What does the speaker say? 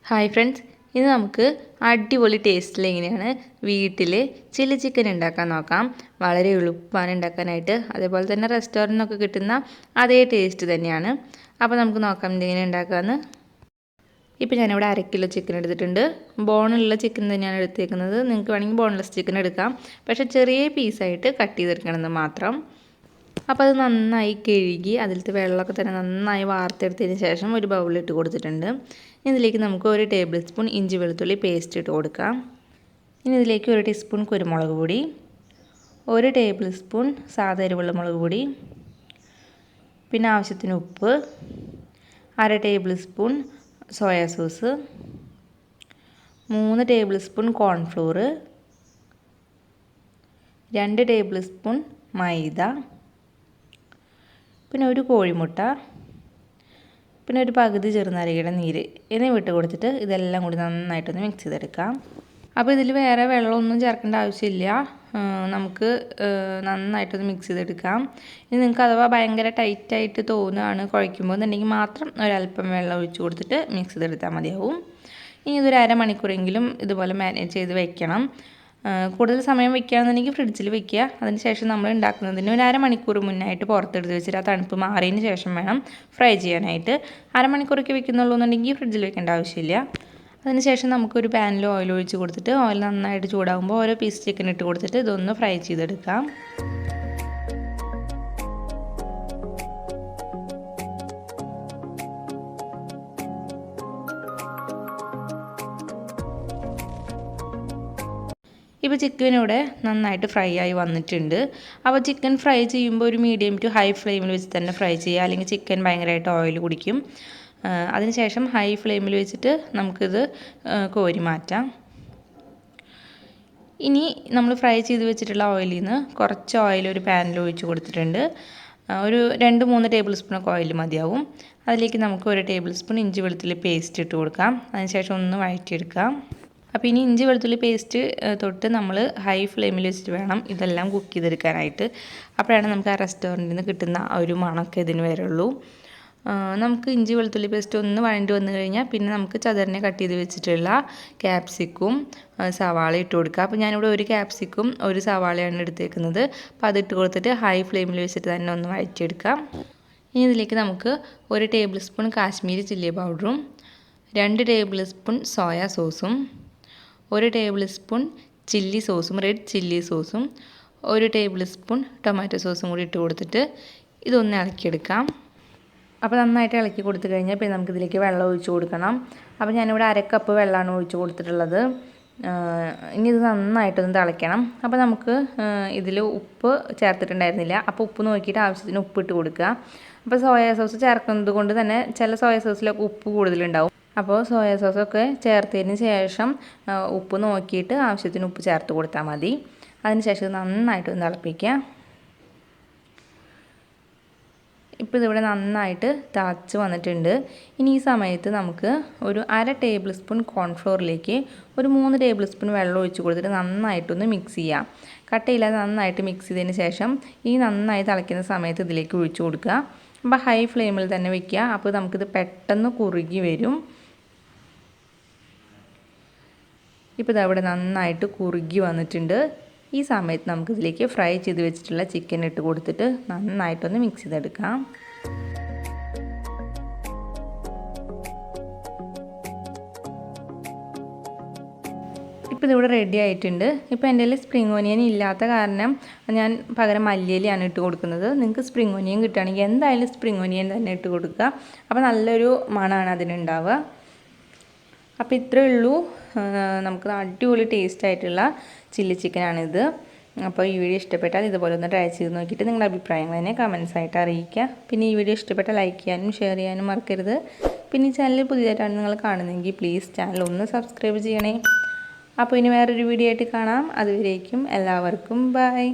Hi friends, ഇന്ന് നമുക്ക് അടിപൊളി ടേസ്റ്റിൽ എങ്ങനെയാണ് വീട്ടിൽ ചില്ലി ചിക്കൻ ഉണ്ടാക്കാൻ നോക്കാം. വളരെ എളുപ്പമാണ് ഉണ്ടാക്കാനായിട്ട്. അതേപോലെ തന്നെ റെസ്റ്റോറൻറ്റിനൊക്കെ കിട്ടുന്ന അതേ ടേസ്റ്റ് തന്നെയാണ്. അപ്പോൾ നമുക്ക് നോക്കാം ഇതെങ്ങനെ ഉണ്ടാക്കാമെന്ന്. ഇപ്പോൾ ഞാനിവിടെ 1/2 കിലോ ചിക്കൻ എടുത്തിട്ടുണ്ട്. ബോണുള്ള ചിക്കൻ തന്നെയാണ് എടുത്തേക്കുന്നത്. നിങ്ങൾക്ക് വേണമെങ്കിൽ ബോൺലെസ് ചിക്കൻ എടുക്കാം. പക്ഷേ ചെറിയ പീസായിട്ട് കട്ട് ചെയ്തെടുക്കണമെന്ന് മാത്രം. അപ്പോൾ അത് നന്നായി കഴുകി അതിലത്തെ വെള്ളമൊക്കെ തന്നെ നന്നായി വാർത്തെടുത്തതിന് ശേഷം ഒരു ബൗളിലിട്ട് കൊടുത്തിട്ടുണ്ട്. ഇതിലേക്ക് നമുക്ക് 1 ടേബിൾ സ്പൂൺ ഇഞ്ചി വെളുത്തുള്ളി പേസ്റ്റ് ഇട്ട് കൊടുക്കാം. ഇനി ഇതിലേക്ക് 1 ടീസ്പൂൺ കുരുമുളക് പൊടി, 1 ടേബിൾ സ്പൂൺ സാധാ എരിവുള്ള മുളക് പൊടി, പിന്നെ ആവശ്യത്തിന് ഉപ്പ്, 1/2 table spoon soya sauce, 3 table spoon cornflour, 2 table spoon maida, പിന്നെ 1 കോഴിമുട്ട, പിന്നെ 1 പകുതി ചെറുനാരങ്ങയുടെ നീര് എന്നിവ ഇട്ട് കൊടുത്തിട്ട് ഇതെല്ലാം കൂടി നന്നായിട്ടൊന്ന് മിക്സ് ചെയ്തെടുക്കാം. അപ്പോൾ ഇതിൽ വേറെ വെള്ളമൊന്നും ചേർക്കേണ്ട ആവശ്യമില്ല. നമുക്ക് നന്നായിട്ടൊന്ന് മിക്സ് ചെയ്തെടുക്കാം. ഇനി നിങ്ങൾക്ക് അഥവാ ഭയങ്കര ടൈറ്റായിട്ട് തോന്നുകയാണ് കുഴയ്ക്കുമ്പോൾ എന്നുണ്ടെങ്കിൽ മാത്രം ഒരല്പം വെള്ളം ഒഴിച്ച് കൊടുത്തിട്ട് മിക്സ് ചെയ്തെടുത്താൽ മതിയാവും. ഇനി ഇതൊരു അരമണിക്കൂറെങ്കിലും ഇതുപോലെ മാരിനേറ്റ് ചെയ്ത് വെക്കണം. കൂടുതൽ സമയം വെക്കുകയാണെന്നുണ്ടെങ്കിൽ ഫ്രിഡ്ജിൽ വെക്കുക. അതിന് ശേഷം നമ്മൾ ഉണ്ടാക്കുന്നതിന് ഒരു അരമണിക്കൂർ മുന്നായിട്ട് പുറത്തെടുത്ത് വെച്ചിട്ട് ആ തണുപ്പ് മാറിയതിന് ശേഷം വേണം ഫ്രൈ ചെയ്യാനായിട്ട്. അരമണിക്കൂറൊക്കെ വെക്കുന്നുള്ളൂ എന്നുണ്ടെങ്കിൽ ഫ്രിഡ്ജിൽ വെക്കേണ്ട ആവശ്യമില്ല. അതിന് ശേഷം നമുക്കൊരു പാനിൽ ഓയിൽ ഒഴിച്ച് കൊടുത്തിട്ട് ഓയിൽ നന്നായിട്ട് ചൂടാകുമ്പോൾ ഓരോ പീസ് ചിക്കൻ ഇട്ട് കൊടുത്തിട്ട് ഇതൊന്ന് ഫ്രൈ ചെയ്തെടുക്കാം. ഇപ്പോൾ ചിക്കൻ ഇവിടെ നന്നായിട്ട് ഫ്രൈ ആയി വന്നിട്ടുണ്ട്. അപ്പോൾ ചിക്കൻ ഫ്രൈ ചെയ്യുമ്പോൾ ഒരു മീഡിയം ടു ഹൈ ഫ്ലെയിമിൽ വെച്ച് തന്നെ ഫ്രൈ ചെയ്യുക, അല്ലെങ്കിൽ ചിക്കൻ ഭയങ്കരമായിട്ട് ഓയിൽ കുടിക്കും. അതിനുശേഷം ഹൈ ഫ്ലെയിമിൽ വെച്ചിട്ട് നമുക്കിത് കോരി മാറ്റാം. ഇനി നമ്മൾ ഫ്രൈ ചെയ്ത് വെച്ചിട്ടുള്ള ഓയിലിൽ നിന്ന് കുറച്ച് ഓയിൽ ഒരു പാനിൽ ഒഴിച്ച് കൊടുത്തിട്ടുണ്ട്. ഒരു 2-3 ടേബിൾ സ്പൂണൊക്കെ ഓയിൽ മതിയാവും. അതിലേക്ക് നമുക്ക് 1 ടേബിൾ സ്പൂൺ ഇഞ്ചി വെളുത്തുള്ളി പേസ്റ്റ് ഇട്ട് കൊടുക്കാം. അതിനുശേഷം ഒന്ന് വഴറ്റിയെടുക്കാം. അപ്പോൾ ഇനി ഇഞ്ചി വെളുത്തുള്ളി പേസ്റ്റ് തൊട്ട് നമ്മൾ ഹൈ ഫ്ലെയിമിൽ വെച്ചിട്ട് വേണം ഇതെല്ലാം കുക്ക് ചെയ്തെടുക്കാനായിട്ട്. അപ്പോഴാണ് നമുക്ക് ആ റെസ്റ്റോറൻറ്റിൽ നിന്ന് കിട്ടുന്ന ആ ഒരു മണമൊക്കെ ഇതിന് വരുള്ളൂ. നമുക്ക് ഇഞ്ചി വെളുത്തുള്ളി പേസ്റ്റ് ഒന്ന് വഴണ്ടി വന്നു കഴിഞ്ഞാൽ പിന്നെ നമുക്ക് ചതറിനെ കട്ട് ചെയ്ത് വെച്ചിട്ടുള്ള ക്യാപ്സിക്കും സവാള ഇട്ട് കൊടുക്കുക. അപ്പോൾ ഞാനിവിടെ 1 ക്യാപ്സിക്കും 1 സവാളയാണ് എടുത്തേക്കുന്നത്. അപ്പോൾ അതിട്ട് കൊടുത്തിട്ട് ഹൈ ഫ്ലെയിമിൽ വെച്ചിട്ട് തന്നെ ഒന്ന് വഴറ്റിയെടുക്കാം. ഇനി ഇതിലേക്ക് നമുക്ക് 1 ടേബിൾ സ്പൂൺ കാശ്മീരി ചില്ലി പൗഡറും 2 ടേബിൾ സ്പൂൺ സോയാ സോസും 1 ടേബിൾ സ്പൂൺ ചില്ലി സോസും റെഡ് ചില്ലി സോസും 1 ടേബിൾ സ്പൂൺ ടൊമാറ്റോ സോസും കൂടി ഇട്ട് കൊടുത്തിട്ട് ഇതൊന്ന് ഇളക്കിയെടുക്കാം. അപ്പോൾ നന്നായിട്ട് ഇളക്കി കൊടുത്തു കഴിഞ്ഞാൽ പിന്നെ നമുക്കിതിലേക്ക് വെള്ളം ഒഴിച്ച് കൊടുക്കണം. അപ്പോൾ ഞാനിവിടെ 1/2 കപ്പ് വെള്ളമാണ് ഒഴിച്ച് കൊടുത്തിട്ടുള്ളത്. ഇനി ഇത് നന്നായിട്ടൊന്ന് തിളയ്ക്കണം. അപ്പോൾ നമുക്ക് ഇതിൽ ഉപ്പ് ചേർത്തിട്ടുണ്ടായിരുന്നില്ല. അപ്പോൾ ഉപ്പ് നോക്കിയിട്ട് ആവശ്യത്തിന് ഉപ്പ് ഇട്ട് കൊടുക്കുക. അപ്പോൾ സോയാ സോസ് ചേർക്കുന്നത് കൊണ്ട് തന്നെ ചില സോയാ സോസിലൊക്കെ ഉപ്പ് കൂടുതലുണ്ടാവും. അപ്പോൾ സോയാ സോസൊക്കെ ചേർത്തതിന് ശേഷം ഉപ്പ് നോക്കിയിട്ട് ആവശ്യത്തിന് ഉപ്പ് ചേർത്ത് കൊടുത്താൽ മതി. അതിന് ശേഷം നന്നായിട്ടൊന്ന് തിളപ്പിക്കുക. ഇപ്പോൾ ഇതിവിടെ നന്നായിട്ട് തിളച്ച് വന്നിട്ടുണ്ട്. ഇനി ഈ സമയത്ത് നമുക്ക് ഒരു 1/2 ടേബിൾ സ്പൂൺ കോൺഫ്ലോറിലേക്ക് ഒരു 3 ടേബിൾ സ്പൂൺ വെള്ളം ഒഴിച്ച് കൊടുത്തിട്ട് നന്നായിട്ടൊന്ന് മിക്സ് ചെയ്യാം. കട്ടയില്ലാതെ നന്നായിട്ട് മിക്സ് ചെയ്തതിന് ശേഷം ഈ നന്നായി തിളയ്ക്കുന്ന സമയത്ത് ഇതിലേക്ക് ഒഴിച്ച് കൊടുക്കുക. അപ്പോൾ ഹൈ ഫ്ലെയിമിൽ തന്നെ വെക്കുക. അപ്പോൾ നമുക്കിത് പെട്ടെന്ന് കുറുകി വരും. ഇപ്പോൾ ഇതവിടെ നന്നായിട്ട് കുറുകി വന്നിട്ടുണ്ട്. ഈ സമയത്ത് നമുക്കിതിലേക്ക് ഫ്രൈ ചെയ്ത് വെച്ചിട്ടുള്ള ചിക്കൻ ഇട്ട് കൊടുത്തിട്ട് നന്നായിട്ടൊന്ന് മിക്സ് ചെയ്തെടുക്കാം. ഇപ്പോൾ ഇതിവിടെ റെഡി ആയിട്ടുണ്ട്. ഇപ്പോൾ എൻ്റെ കയ്യിൽ സ്പ്രിംഗ് ഓനിയൻ ഇല്ലാത്ത കാരണം ഞാൻ പകരം മല്ലിയിലയാണ് ഇട്ട് കൊടുക്കുന്നത്. നിങ്ങൾക്ക് സ്പ്രിംഗ് ഓനിയൻ കിട്ടുകയാണെങ്കിൽ എന്തായാലും സ്പ്രിംഗ് ഓനിയൻ തന്നെ ഇട്ട് കൊടുക്കുക. അപ്പോൾ നല്ലൊരു മണമാണ് അതിനുണ്ടാവുക. അപ്പോൾ ഇത്രയേ ഉള്ളൂ. നമുക്ക് അടിപൊളി ടേസ്റ്റ് ആയിട്ടുള്ള ചില്ലി ചിക്കനാണിത്. അപ്പോൾ ഈ വീഡിയോ ഇഷ്ടപ്പെട്ടാൽ ഇതുപോലെ ഒന്ന് ട്രൈ ചെയ്ത് നോക്കിയിട്ട് നിങ്ങളുടെ അഭിപ്രായങ്ങൾ തന്നെ കമൻസ് ആയിട്ട് അറിയിക്കുക. പിന്നെ ഈ വീഡിയോ ഇഷ്ടപ്പെട്ടാൽ ലൈക്ക് ചെയ്യാനും ഷെയർ ചെയ്യാനും മറക്കരുത്. പിന്നെ ഈ ചാനൽ പുതിയതായിട്ടാണ് നിങ്ങൾ കാണുന്നതെങ്കിൽ പ്ലീസ് ചാനൽ ഒന്ന് സബ്സ്ക്രൈബ് ചെയ്യണേ. അപ്പോൾ ഇനി വേറൊരു വീഡിയോ ആയിട്ട് കാണാം. അതുവരേക്കും എല്ലാവർക്കും ബൈ.